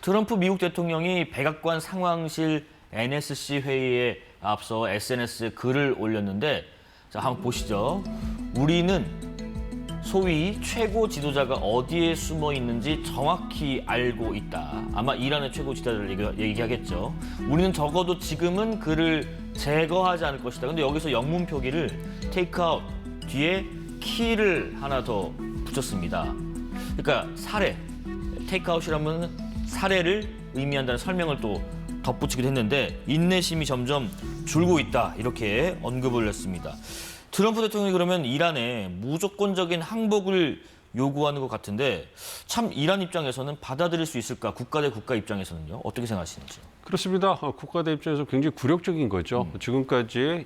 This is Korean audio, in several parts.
트럼프 미국 대통령이 백악관 상황실 NSC 회의에 앞서 SNS에 글을 올렸는데 자, 한번 보시죠. 우리는 소위 최고 지도자가 어디에 숨어 있는지 정확히 알고 있다. 아마 이란의 최고 지도자를 얘기하겠죠. 우리는 적어도 지금은 그를 제거하지 않을 것이다. 근데 여기서 영문 표기를 테이크아웃 뒤에 키를 하나 더 붙였습니다. 그러니까 살해, 테이크아웃이라면 살해를 의미한다는 설명을 또 덧붙이기도 했는데 인내심이 점점 줄고 있다. 이렇게 언급을 했습니다. 트럼프 대통령이 그러면 이란에 무조건적인 항복을 요구하는 것 같은데 참 이란 입장에서는 받아들일 수 있을까? 국가 대 국가 입장에서는요. 어떻게 생각하시는지요? 그렇습니다. 국가대 입장에서 굉장히 굴욕적인 거죠. 지금까지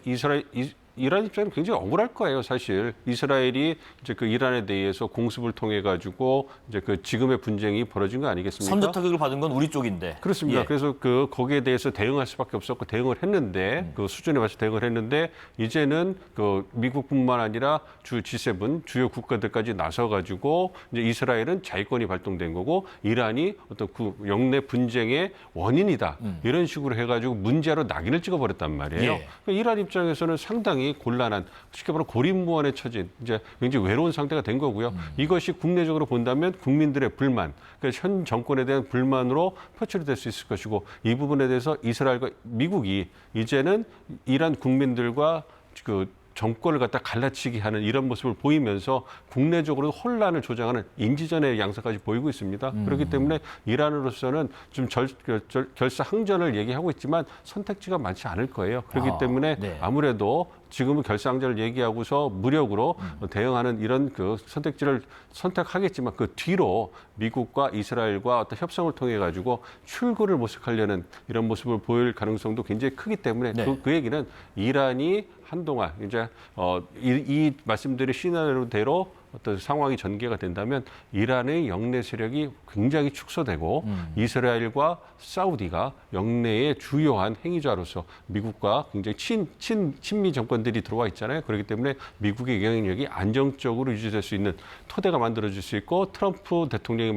이란 입장은 굉장히 억울할 거예요, 사실. 이스라엘이 이제 그 이란에 대해서 공습을 통해 가지고 이제 그 지금의 분쟁이 벌어진 거 아니겠습니까? 선제 타격을 받은 건 우리 쪽인데. 그렇습니다. 예. 그래서 거기에 대해서 대응할 수밖에 없었고 대응을 했는데 그 수준에 맞춰 대응을 했는데 이제는 그 미국뿐만 아니라 주 G7 주요 국가들까지 나서 가지고 이제 이스라엘은 자위권이 발동된 거고 이란이 어떤 그 영내 분쟁의 원인이다. 이런 식으로 해 가지고 문제로 낙인을 찍어 버렸단 말이에요. 예. 그러니까 이란 입장에서는 상당히 곤란한 쉽게 말하면 고립무원에 처진 이제 굉장히 외로운 상태가 된 거고요. 이것이 국내적으로 본다면 국민들의 불만, 그러니까 현 정권에 대한 불만으로 표출이 될 수 있을 것이고 이 부분에 대해서 이스라엘과 미국이 이제는 이란 국민들과 그 정권을 갖다 갈라치기 하는 이런 모습을 보이면서 국내적으로 혼란을 조장하는 인지전의 양상까지 보이고 있습니다. 그렇기 때문에 이란으로서는 좀 결사항전을 얘기하고 있지만 선택지가 많지 않을 거예요. 그렇기 때문에 네. 아무래도 지금은 결사항전을 얘기하고서 무력으로 대응하는 이런 그 선택지를 선택하겠지만 그 뒤로 미국과 이스라엘과 어떤 협상을 통해 가지고 출구를 모색하려는 이런 모습을 보일 가능성도 굉장히 크기 때문에 네. 그 얘기는 이란이 한동안 이제 이 말씀드린 시나리오대로 어떤 상황이 전개가 된다면 이란의 영내 세력이 굉장히 축소되고 이스라엘과 사우디가 영내의 주요한 행위자로서 미국과 굉장히 친미 정권들이 들어와 있잖아요. 그렇기 때문에 미국의 영향력이 안정적으로 유지될 수 있는 토대가 만들어질 수 있고 트럼프 대통령의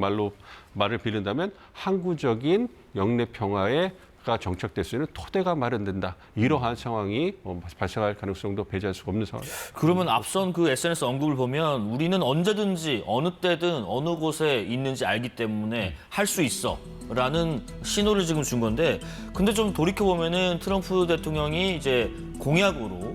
말을 빌린다면 항구적인 영내 평화에 가 정착될 수 있는 토대가 마련된다. 이러한 상황이 발생할 가능성도 배제할 수가 없는 상황입니다. 그러면 앞선 그 SNS 언급을 보면 우리는 언제든지 어느 때든 어느 곳에 있는지 알기 때문에 할 수 있어라는 신호를 지금 준 건데 근데 좀 돌이켜 보면은 트럼프 대통령이 이제 공약으로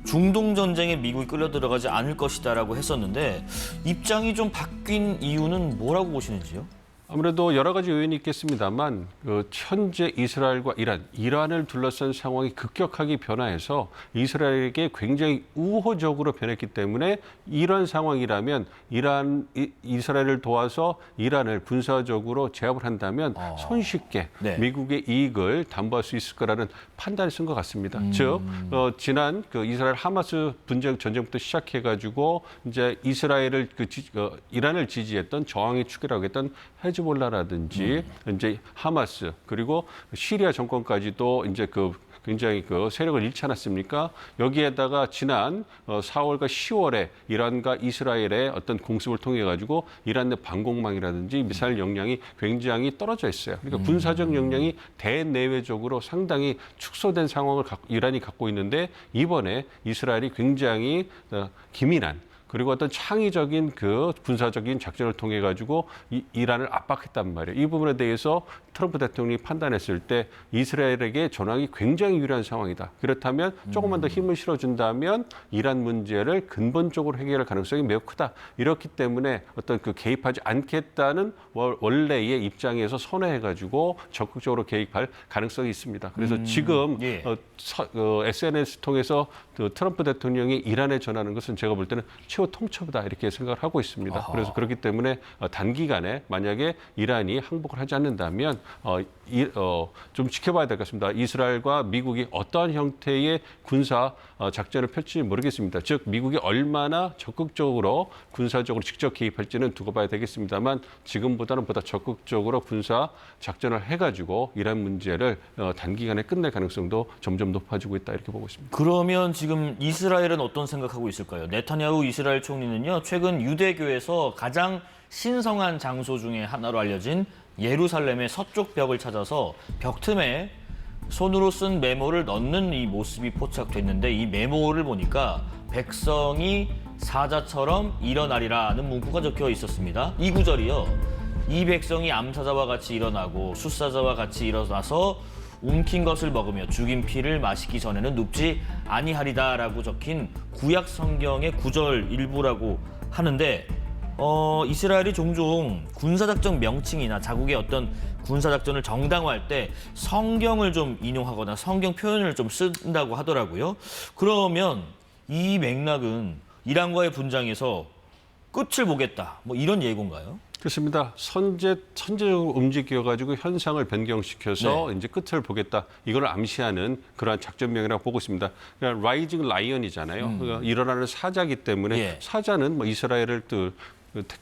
중동 전쟁에 미국이 끌려 들어가지 않을 것이다라고 했었는데 입장이 좀 바뀐 이유는 뭐라고 보시는지요? 아무래도 여러 가지 요인이 있겠습니다만 현재 이스라엘과 이란을 둘러싼 상황이 급격하게 변화해서 이스라엘에게 굉장히 우호적으로 변했기 때문에 이런 상황이라면 이스라엘을 도와서 이란을 군사적으로 제압을 한다면 손쉽게 네. 미국의 이익을 담보할 수 있을 거라는 판단을 쓴 것 같습니다. 즉 지난 그 이스라엘 하마스 분쟁 전쟁부터 시작해가지고 이제 이스라엘을 이란을 지지했던 저항의 축이라고 했던 헤즈볼라라든지 이제 하마스 그리고 시리아 정권까지도 이제 굉장히 세력을 잃지 않았습니까? 여기에다가 지난 4월과 10월에 이란과 이스라엘의 어떤 공습을 통해 가지고 이란 내 방공망이라든지 미사일 역량이 굉장히 떨어져 있어요. 그러니까 군사적 역량이 대내외적으로 상당히 축소된 상황을 이란이 갖고 있는데 이번에 이스라엘이 굉장히 기민한 그리고 어떤 창의적인 그 군사적인 작전을 통해 가지고 이란을 압박했단 말이에요. 이 부분에 대해서 트럼프 대통령이 판단했을 때 이스라엘에게 전황이 굉장히 유리한 상황이다. 그렇다면 조금만 더 힘을 실어준다면 이란 문제를 근본적으로 해결할 가능성이 매우 크다. 이렇기 때문에 어떤 개입하지 않겠다는 원래의 입장에서 선회해가지고 적극적으로 개입할 가능성이 있습니다. 그래서 지금 예. SNS 통해서 트럼프 대통령이 이란에 전하는 것은 제가 볼 때는 최후 통첩이다 이렇게 생각을 하고 있습니다. 아하. 그래서 그렇기 때문에 단기간에 만약에 이란이 항복을 하지 않는다면 좀 지켜봐야 될 것 같습니다. 이스라엘과 미국이 어떠한 형태의 군사 작전을 펼칠지 모르겠습니다. 즉 미국이 얼마나 적극적으로 군사적으로 직접 개입할지는 두고 봐야 되겠습니다만 지금보다는 보다 적극적으로 군사 작전을 해가지고 이란 문제를 단기간에 끝낼 가능성도 점점 높아지고 있다 이렇게 보고 있습니다. 그러면 지금 이스라엘은 어떤 생각하고 있을까요? 네타냐후 이스라엘 총리는요, 최근 유대교에서 가장 신성한 장소 중에 하나로 알려진 예루살렘의 서쪽 벽을 찾아서 벽 틈에 손으로 쓴 메모를 넣는 이 모습이 포착됐는데 이 메모를 보니까 백성이 사자처럼 일어나리라는 문구가 적혀 있었습니다. 이 구절이요. 이 백성이 암사자와 같이 일어나고 숫사자와 같이 일어나서 움킨 것을 먹으며 죽인 피를 마시기 전에는 눕지 아니하리다라고 적힌 구약 성경의 구절 일부라고 하는데 이스라엘이 종종 군사작전 명칭이나 자국의 어떤 군사작전을 정당화할 때 성경을 좀 인용하거나 성경 표현을 좀 쓴다고 하더라고요. 그러면 이 맥락은 이란과의 분쟁에서 끝을 보겠다, 뭐 이런 예고인가요? 그렇습니다. 선제적으로 움직여가지고 현상을 변경시켜서 이제 끝을 보겠다. 이걸 암시하는 그러한 작전명이라고 보고 있습니다. 그러니까 라이징 라이언이잖아요. 그러니까 일어나는 사자기 때문에 사자는 뭐 이스라엘을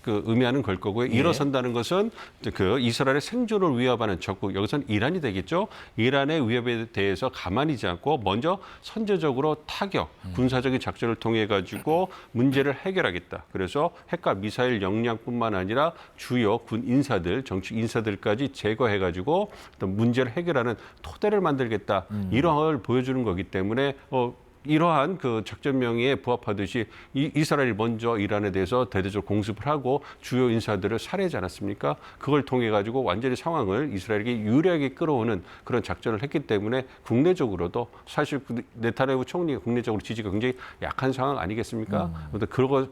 의미하는 걸 거고요. 일어선다는 것은 그 이스라엘의 생존을 위협하는 적국, 여기서는 이란이 되겠죠. 이란의 위협에 대해서 가만히 있지 않고 먼저 선제적으로 타격, 군사적인 작전을 통해 가지고 문제를 해결하겠다. 그래서 핵과 미사일 역량뿐만 아니라 주요 군 인사들, 정치 인사들까지 제거해 가지고 어떤 문제를 해결하는 토대를 만들겠다. 이러한 걸 보여주는 거기 때문에 이러한 그 작전 명의에 부합하듯이 이스라엘이 먼저 이란에 대해서 대대적으로 공습을 하고 주요 인사들을 살해하지 않았습니까? 그걸 통해 가지고 완전히 상황을 이스라엘에게 유리하게 끌어오는 그런 작전을 했기 때문에 국내적으로도 사실 네타냐후 총리가 국내적으로 지지가 굉장히 약한 상황 아니겠습니까?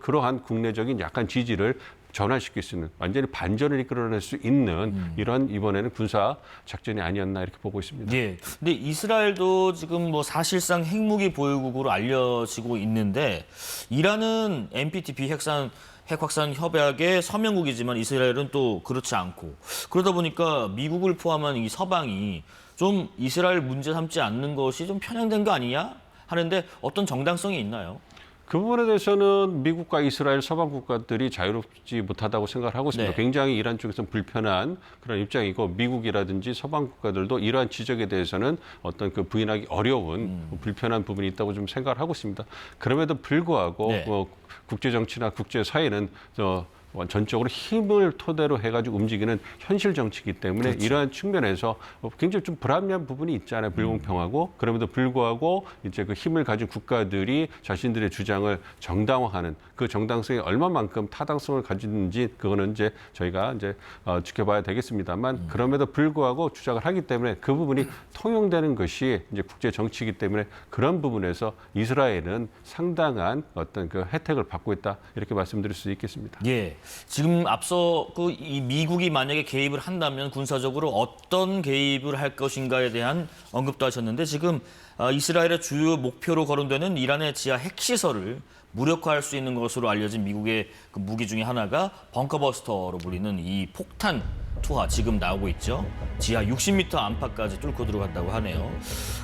그러한 국내적인 약한 지지를 전환시킬 수 있는 완전히 반전을 이끌어낼 수 있는 이런 이번에는 군사 작전이 아니었나 이렇게 보고 있습니다. 예. 근데 이스라엘도 지금 뭐 사실상 핵무기 보유국으로 알려지고 있는데 이란은 NPT 핵 확산 협약의 서명국이지만 이스라엘은 또 그렇지 않고 그러다 보니까 미국을 포함한 이 서방이 좀 이스라엘 문제 삼지 않는 것이 좀 편향된 거 아니냐 하는데 어떤 정당성이 있나요? 그 부분에 대해서는 미국과 이스라엘 서방 국가들이 자유롭지 못하다고 생각을 하고 있습니다. 굉장히 이란 쪽에서는 불편한 그런 입장이고 미국이라든지 서방 국가들도 이러한 지적에 대해서는 어떤 그 부인하기 어려운 불편한 부분이 있다고 좀 생각을 하고 있습니다. 그럼에도 불구하고 국제 정치나 국제 사회는 전적으로 힘을 토대로 해가지고 움직이는 현실 정치이기 때문에 이러한 측면에서 굉장히 좀 불합리한 부분이 있잖아요. 불공평하고 그럼에도 불구하고 이제 그 힘을 가진 국가들이 자신들의 주장을 정당화하는 그 정당성이 얼마만큼 타당성을 가지는지 그거는 이제 저희가 이제 지켜봐야 되겠습니다만 그럼에도 불구하고 주장을 하기 때문에 그 부분이 통용되는 것이 이제 국제 정치이기 때문에 그런 부분에서 이스라엘은 상당한 어떤 그 혜택을 받고 있다 이렇게 말씀드릴 수 있겠습니다. 예. 지금 앞서 이 미국이 만약에 개입을 한다면 군사적으로 어떤 개입을 할 것인가에 대한 언급도 하셨는데 지금 이스라엘의 주요 목표로 거론되는 이란의 지하 핵시설을 무력화할 수 있는 것으로 알려진 미국의 그 무기 중에 하나가 벙커버스터로 불리는 이 폭탄 투하 지금 나오고 있죠. 지하 60m 안팎까지 뚫고 들어간다고 하네요.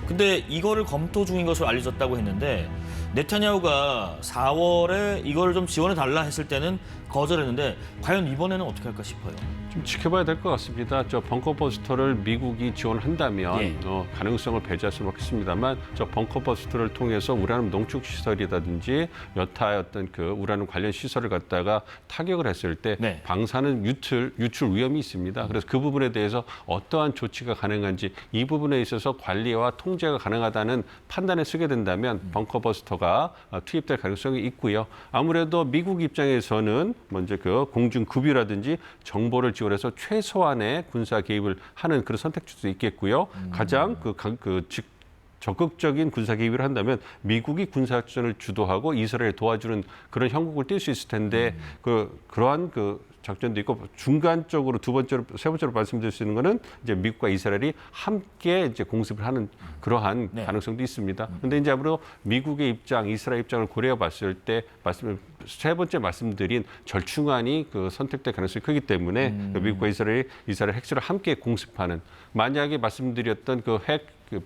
근데 이거를 검토 중인 것으로 알려졌다고 했는데 네타냐후가 4월에 이걸 좀 지원해달라 했을 때는 거절했는데 과연 이번에는 어떻게 할까 싶어요. 좀 지켜봐야 될 것 같습니다. 저 벙커버스터를 미국이 지원한다면 가능성을 배제할 수는 없겠습니다만 저 벙커버스터를 통해서 우라늄 농축 시설이라든지 여타 어떤 그 우라늄 관련 시설을 갖다가 타격을 했을 때 방사능 유출 위험이 있습니다. 그래서 그 부분에 대해서 어떠한 조치가 가능한지 이 부분에 있어서 관리와 통제가 가능하다는 판단에 쓰게 된다면 벙커버스터가 투입될 가능성이 있고요. 아무래도 미국 입장에서는 먼저 그 공중급유라든지 정보를 지원해서 최소한의 군사 개입을 하는 그런 선택지도 있겠고요. 가장 적극적인 군사 개입을 한다면 미국이 군사작전을 주도하고 이스라엘 도와주는 그런 형국을 띌 수 있을 텐데 그러한 작전도 있고 중간적으로 세 번째로 말씀드릴 수 있는 거는 이제 미국과 이스라엘이 함께 이제 공습을 하는 그러한 가능성도 있습니다. 그런데 이제 아무래도 미국의 입장, 이스라엘 입장을 고려해 봤을 때 세 번째 말씀드린 절충안이 선택될 가능성이 크기 때문에 미국과 이스라엘 핵실을 함께 공습하는 만약에 말씀드렸던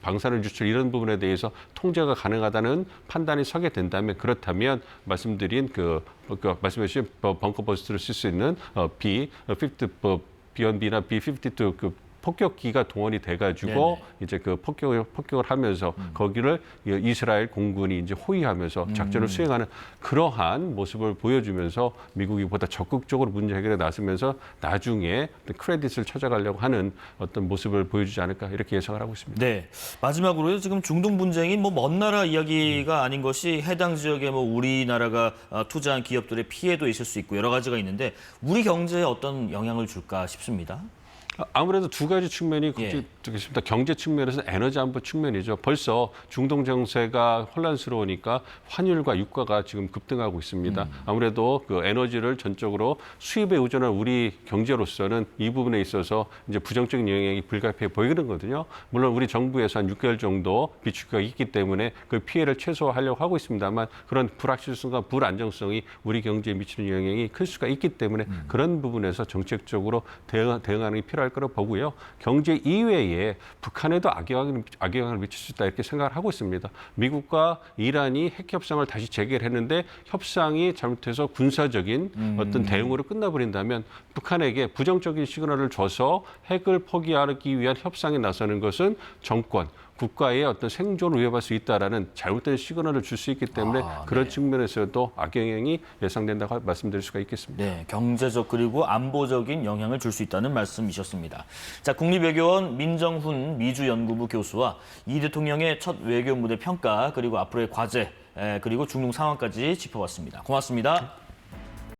방사능 유출 이런 부분에 대해서 통제가 가능하다는 판단이 서게 된다면 그렇다면 말씀드린 말씀해주신 벙커버스터를 쓸 수 있는 B-52나 B-52 폭격기가 동원이 돼가지고 네네. 이제 그 폭격을 하면서 거기를 이스라엘 공군이 이제 호위하면서 작전을 수행하는 그러한 모습을 보여주면서 미국이 보다 적극적으로 문제 해결에 나서면서 나중에 크레딧을 찾아가려고 하는 어떤 모습을 보여주지 않을까 이렇게 예상을 하고 있습니다. 네. 마지막으로요. 지금 중동 분쟁이 뭐 먼 나라 이야기가 아닌 것이 해당 지역에 뭐 우리나라가 투자한 기업들의 피해도 있을 수 있고 여러 가지가 있는데 우리 경제에 어떤 영향을 줄까 싶습니다. 아무래도 두 가지 측면이 예. 있습니다. 경제 측면에서 에너지 안보 측면이죠. 벌써 중동 정세가 혼란스러우니까 환율과 유가가 지금 급등하고 있습니다. 아무래도 그 에너지를 전적으로 수입에 의존한 우리 경제로서는 이 부분에 있어서 이제 부정적인 영향이 불가피해 보이거든요. 물론 우리 정부에서 한 6개월 정도 비축기가 있기 때문에 그 피해를 최소화하려고 하고 있습니다만 그런 불확실성과 불안정성이 우리 경제에 미치는 영향이 클 수가 있기 때문에 그런 부분에서 정책적으로 대응하는 게 필요할 거라고 보고요. 경제 이외에 북한에도 악영향을 미칠 수 있다 이렇게 생각을 하고 있습니다. 미국과 이란이 핵 협상을 다시 재개했는데 협상이 잘못해서 군사적인 어떤 대응으로 끝나버린다면 북한에게 부정적인 시그널을 줘서 핵을 포기하기 위한 협상에 나서는 것은 정권, 국가의 어떤 생존을 위협할 수 있다라는 잘못된 시그널을 줄 수 있기 때문에 그런 네. 측면에서도 악영향이 예상된다고 말씀드릴 수가 있겠습니다. 네, 경제적 그리고 안보적인 영향을 줄 수 있다는 말씀이셨습니다. 자, 국립외교원 민정훈 미주연구부 교수와 이 대통령의 첫 외교 무대 평가 그리고 앞으로의 과제 그리고 중동 상황까지 짚어봤습니다. 고맙습니다.